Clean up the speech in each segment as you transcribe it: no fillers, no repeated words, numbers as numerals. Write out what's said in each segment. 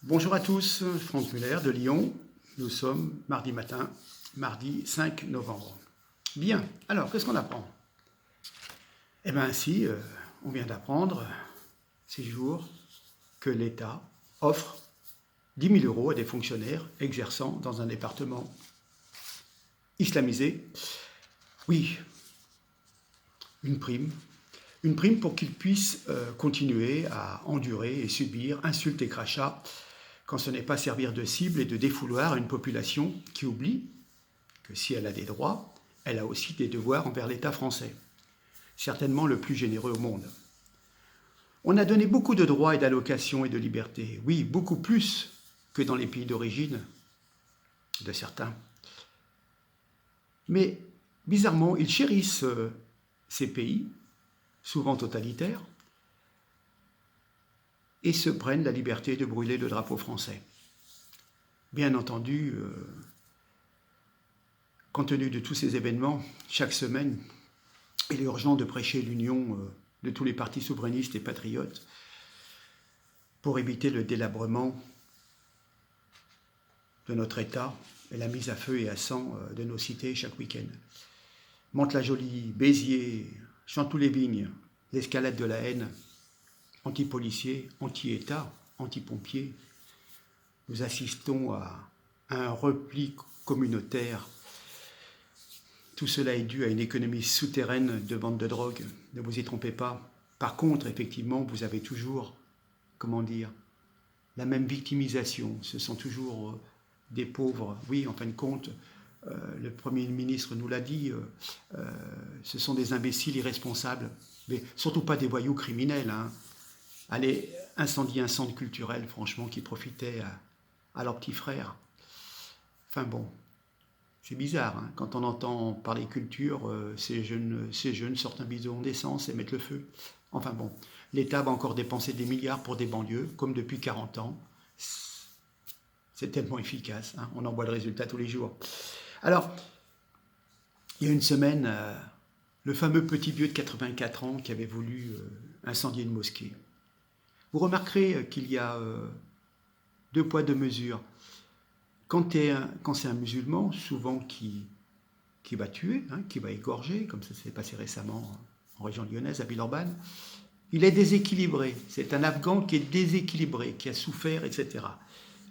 Bonjour à tous, Franck Muller de Lyon. Nous sommes mardi matin, mardi 5 novembre. Bien, alors qu'est-ce qu'on apprend? Eh bien ainsi, on vient d'apprendre ces jours que l'État offre 10 000 € à des fonctionnaires exerçant dans un département islamisé. Oui, une prime. Une prime pour qu'ils puissent continuer à endurer et subir insultes et crachats quand ce n'est pas servir de cible et de défouloir à une population qui oublie que si elle a des droits, elle a aussi des devoirs envers l'État français, certainement le plus généreux au monde. On a donné beaucoup de droits et d'allocations et de libertés, oui, beaucoup plus que dans les pays d'origine de certains. Mais bizarrement, ils chérissent ces pays, souvent totalitaires, et se prennent la liberté de brûler le drapeau français. Bien entendu, compte tenu de tous ces événements, chaque semaine, il est urgent de prêcher l'union de tous les partis souverainistes et patriotes pour éviter le délabrement de notre État et la mise à feu et à sang de nos cités chaque week-end. Mantes-la-Jolie, Béziers, Chanteloup-les-Vignes, l'escalade de la haine, anti-policiers, anti-État, anti-pompiers. Nous assistons à un repli communautaire. Tout cela est dû à une économie souterraine de vente de drogue. Ne vous y trompez pas. Par contre, effectivement, vous avez toujours, la même victimisation. Ce sont toujours des pauvres. Oui, en fin de compte, le Premier ministre nous l'a dit, ce sont des imbéciles irresponsables, mais surtout pas des voyous criminels. Allez, incendier un centre culturel, franchement, qui profitait à leurs petits frères. Enfin bon, c'est bizarre, quand on entend parler culture, ces jeunes sortent un bidon d'essence et mettent le feu. Enfin bon, l'État va encore dépenser des milliards pour des banlieues, comme depuis 40 ans. C'est tellement efficace, on en voit le résultat tous les jours. Alors, il y a une semaine, le fameux petit vieux de 84 ans qui avait voulu incendier une mosquée. Vous remarquerez qu'il y a deux poids, deux mesures. Quand c'est un musulman, souvent qui va tuer, qui va égorger, comme ça s'est passé récemment en région lyonnaise, à Villeurbanne, il est déséquilibré. C'est un Afghan qui est déséquilibré, qui a souffert, etc.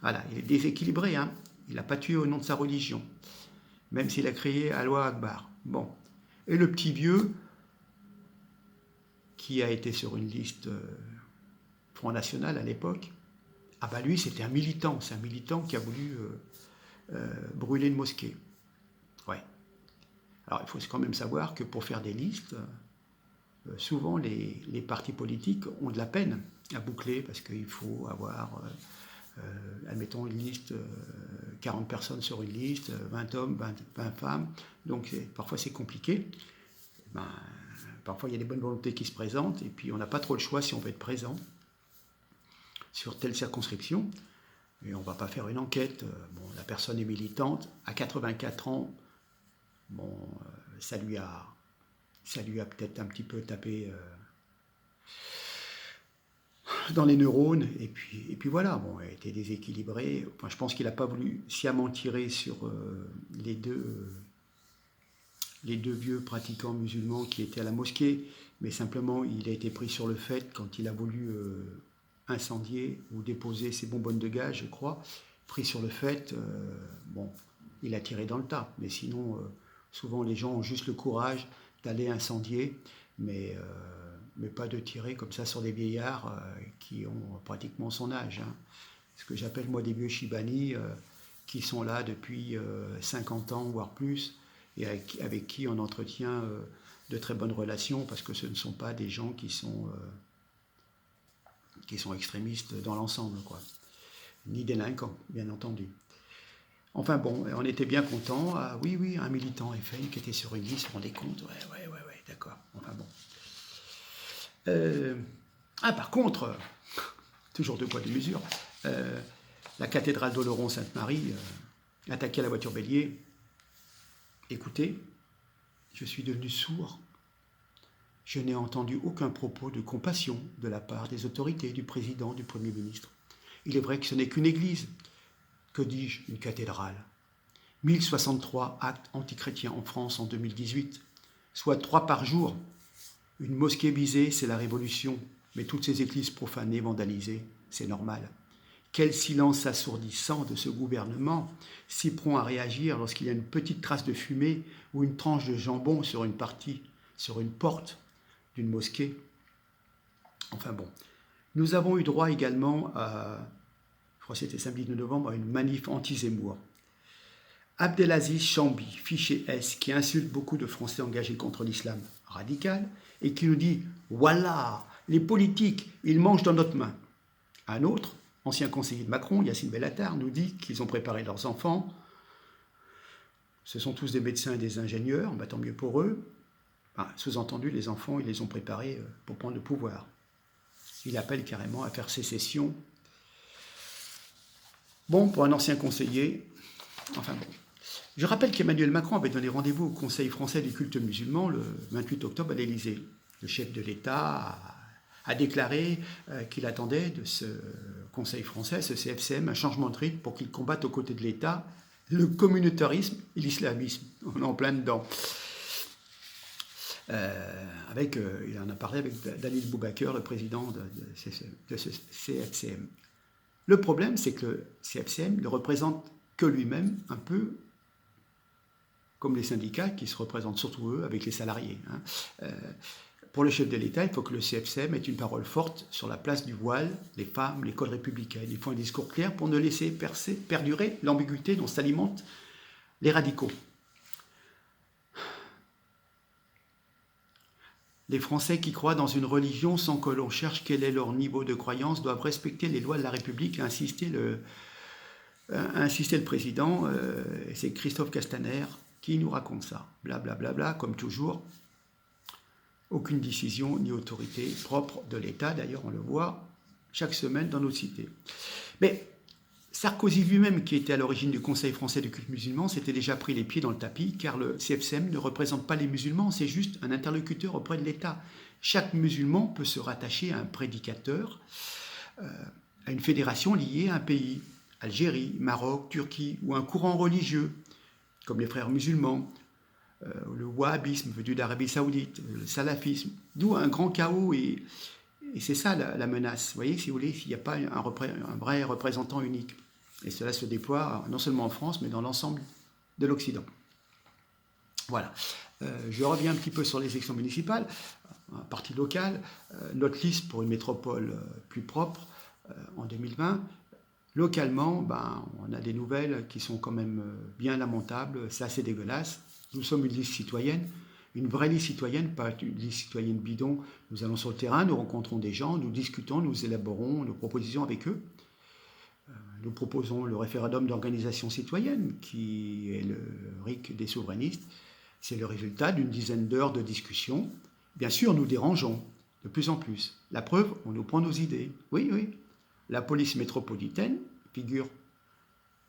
Voilà, il est déséquilibré, il n'a pas tué au nom de sa religion, même s'il a crié Allah Akbar. Bon. Et le petit vieux, qui a été sur une liste Front National à l'époque, lui c'était un militant, c'est un militant qui a voulu brûler une mosquée. Ouais. Alors il faut quand même savoir que pour faire des listes, souvent les partis politiques ont de la peine à boucler parce qu'il faut avoir, admettons, une liste, 40 personnes sur une liste, 20 hommes, 20 femmes, donc parfois c'est compliqué. Parfois il y a des bonnes volontés qui se présentent et puis on n'a pas trop le choix si on veut être présent sur telle circonscription. Et on ne va pas faire une enquête. La personne est militante, à 84 ans, ça lui a peut-être un petit peu tapé dans les neurones, et puis voilà, elle était déséquilibrée. Enfin, je pense qu'il n'a pas voulu sciemment tirer sur les deux vieux pratiquants musulmans qui étaient à la mosquée, mais simplement il a été pris sur le fait quand il a voulu incendier ou déposer ses bonbonnes de gaz, je crois, pris sur le fait, il a tiré dans le tas. Mais sinon, souvent les gens ont juste le courage d'aller incendier, mais pas de tirer comme ça sur des vieillards qui ont pratiquement son âge. Ce que j'appelle moi des vieux Chibani qui sont là depuis 50 ans, voire plus, et avec qui on entretient de très bonnes relations, parce que ce ne sont pas des gens qui sont extrémistes dans l'ensemble, quoi. Ni délinquants, bien entendu. Enfin bon, on était bien contents. Ah oui, un militant FN qui était sur une liste, vous vous rendez compte? Ouais, d'accord. Enfin bon. Par contre, toujours deux poids deux mesures, la cathédrale d'Oloron-Sainte-Marie, attaquée à la voiture bélier. Écoutez, je suis devenu sourd. Je n'ai entendu aucun propos de compassion de la part des autorités, du président, du Premier ministre. Il est vrai que ce n'est qu'une église. Que dis-je, une cathédrale. 1063 actes antichrétiens en France en 2018, soit 3 par jour. Une mosquée visée, c'est la révolution, mais toutes ces églises profanées, vandalisées, c'est normal. Quel silence assourdissant de ce gouvernement, si prompt à réagir lorsqu'il y a une petite trace de fumée ou une tranche de jambon sur une porte d'une mosquée. Enfin bon, nous avons eu droit également à, je crois que c'était samedi 2 novembre, à une manif anti-Zemmour. Abdelaziz Chambi, fiché S, qui insulte beaucoup de Français engagés contre l'islam radical et qui nous dit « Voilà, les politiques, ils mangent dans notre main ». Un autre, ancien conseiller de Macron, Yacine Bellatar, nous dit qu'ils ont préparé leurs enfants. Ce sont tous des médecins et des ingénieurs, bah, tant mieux pour eux. Enfin, sous-entendu, les enfants, ils les ont préparés pour prendre le pouvoir. Il appelle carrément à faire sécession. Bon, pour un ancien conseiller, enfin bon. Je rappelle qu'Emmanuel Macron avait donné rendez-vous au Conseil français du culte musulman le 28 octobre à l'Élysée. Le chef de l'État a déclaré qu'il attendait de ce Conseil français, ce CFCM, un changement de rythme pour qu'il combatte aux côtés de l'État le communautarisme et l'islamisme. On est en plein dedans. Il en a parlé avec Dalil Boubaker, le président de ce CFCM. Le problème, c'est que le CFCM ne représente que lui-même, un peu comme les syndicats qui se représentent surtout eux avec les salariés. Pour le chef de l'État, il faut que le CFCM ait une parole forte sur la place du voile, les femmes, l'école républicaine. Il faut un discours clair pour ne laisser perdurer l'ambiguïté dont s'alimentent les radicaux. Les Français qui croient dans une religion sans que l'on cherche quel est leur niveau de croyance doivent respecter les lois de la République, a insisté le président. C'est Christophe Castaner qui nous raconte ça. Blablabla, bla, bla, bla, comme toujours. Aucune décision ni autorité propre de l'État. D'ailleurs, on le voit chaque semaine dans nos cités. Mais Sarkozy lui-même, qui était à l'origine du Conseil français du culte musulman, s'était déjà pris les pieds dans le tapis, car le CFCM ne représente pas les musulmans, c'est juste un interlocuteur auprès de l'État. Chaque musulman peut se rattacher à un prédicateur, à une fédération liée à un pays, Algérie, Maroc, Turquie, ou un courant religieux, comme les frères musulmans, le wahhabisme venu d'Arabie Saoudite, le salafisme, d'où un grand chaos et c'est ça la menace. Vous voyez, si vous voulez, s'il n'y a pas un vrai représentant unique. Et cela se déploie non seulement en France, mais dans l'ensemble de l'Occident. Voilà. Je reviens un petit peu sur les élections municipales, un parti local, notre liste pour une métropole plus propre en 2020. Localement, on a des nouvelles qui sont quand même bien lamentables, c'est assez dégueulasse. Nous sommes une liste citoyenne, une vraie liste citoyenne, pas une liste citoyenne bidon. Nous allons sur le terrain, nous rencontrons des gens, nous discutons, nous élaborons nos propositions avec eux. Nous proposons le référendum d'organisation citoyenne, qui est le RIC des souverainistes. C'est le résultat d'une dizaine d'heures de discussion. Bien sûr, nous dérangeons de plus en plus. La preuve, on nous prend nos idées. Oui, oui. La police métropolitaine figure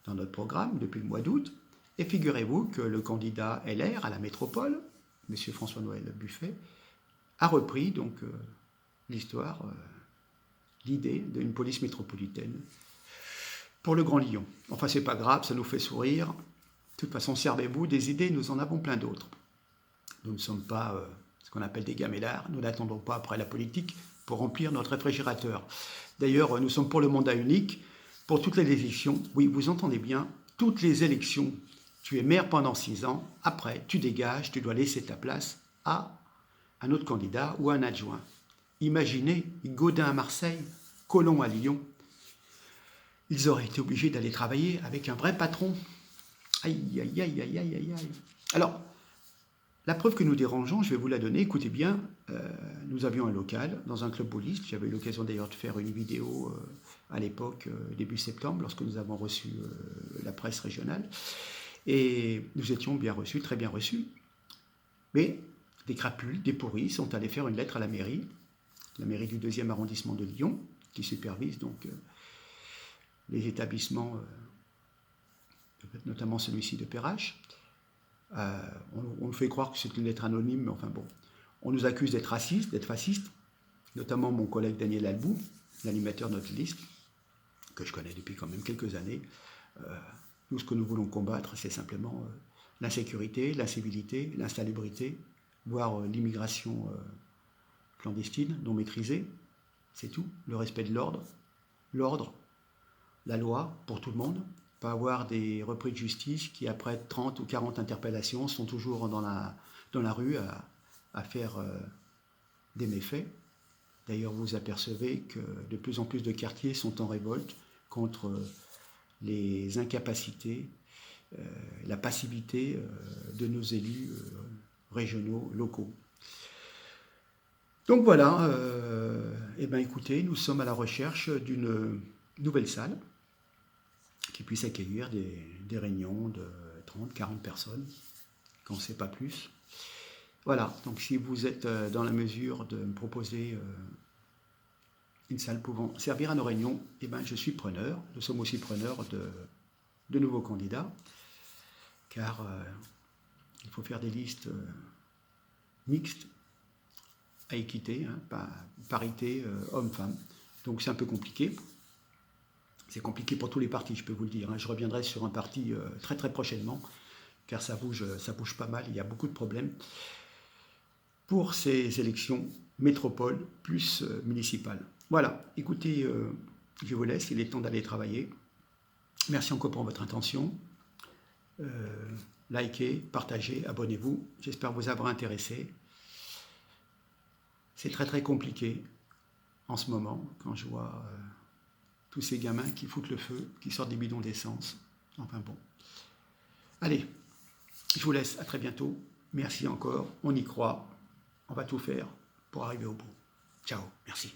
dans notre programme depuis le mois d'août. Et figurez-vous que le candidat LR à la métropole, M. François-Noël Buffet, a repris donc l'histoire, l'idée d'une police métropolitaine pour le Grand Lyon. Enfin, c'est pas grave, ça nous fait sourire. De toute façon, servez-vous des idées, nous en avons plein d'autres. Nous ne sommes pas ce qu'on appelle des gamélards, nous n'attendons pas après la politique pour remplir notre réfrigérateur. D'ailleurs, nous sommes pour le mandat unique, pour toutes les élections. Oui, vous entendez bien, toutes les élections. Tu es maire pendant 6 ans, après tu dégages, tu dois laisser ta place à un autre candidat ou un adjoint. Imaginez Gaudin à Marseille, Collomb à Lyon. Ils auraient été obligés d'aller travailler avec un vrai patron. Aïe, aïe, aïe, aïe, aïe, aïe, aïe. Alors, la preuve que nous dérangeons, je vais vous la donner. Écoutez bien, nous avions un local dans un club bowliste. J'avais eu l'occasion d'ailleurs de faire une vidéo à l'époque, début septembre, lorsque nous avons reçu la presse régionale. Et nous étions bien reçus, très bien reçus. Mais des crapules, des pourris sont allés faire une lettre à la mairie du 2e arrondissement de Lyon, qui supervise donc les établissements, notamment celui-ci de Perrache. On nous fait croire que c'est une lettre anonyme, mais enfin bon. On nous accuse d'être racistes, d'être fascistes, notamment mon collègue Daniel Albou, l'animateur de notre liste, que je connais depuis quand même quelques années. Nous, ce que nous voulons combattre, c'est simplement l'insécurité, l'incivilité, l'insalubrité, voire l'immigration clandestine, non maîtrisée. C'est tout. Le respect de l'ordre, la loi pour tout le monde. Pas avoir des repris de justice qui, après 30 ou 40 interpellations, sont toujours dans la rue à faire des méfaits. D'ailleurs, vous apercevez que de plus en plus de quartiers sont en révolte contre les incapacités, la passivité de nos élus régionaux, locaux. Donc voilà, eh bien écoutez, nous sommes à la recherche d'une nouvelle salle qui puisse accueillir des réunions de 30, 40 personnes, quand c'est pas plus. Voilà, donc si vous êtes dans la mesure de me proposer une salle pouvant servir à nos réunions, eh ben, je suis preneur. Nous sommes aussi preneurs de nouveaux candidats, car il faut faire des listes mixtes, à équité, hein, parité homme-femme. Donc c'est un peu compliqué. C'est compliqué pour tous les partis, je peux vous le dire. Hein. Je reviendrai sur un parti très très prochainement, car ça bouge pas mal, il y a beaucoup de problèmes pour ces élections métropole plus municipales. Voilà, écoutez, je vous laisse, il est temps d'aller travailler. Merci encore pour votre attention. Likez, partagez, abonnez-vous. J'espère vous avoir intéressé. C'est très très compliqué en ce moment, quand je vois tous ces gamins qui foutent le feu, qui sortent des bidons d'essence. Enfin bon. Allez, je vous laisse, à très bientôt. Merci encore, on y croit. On va tout faire pour arriver au bout. Ciao, merci.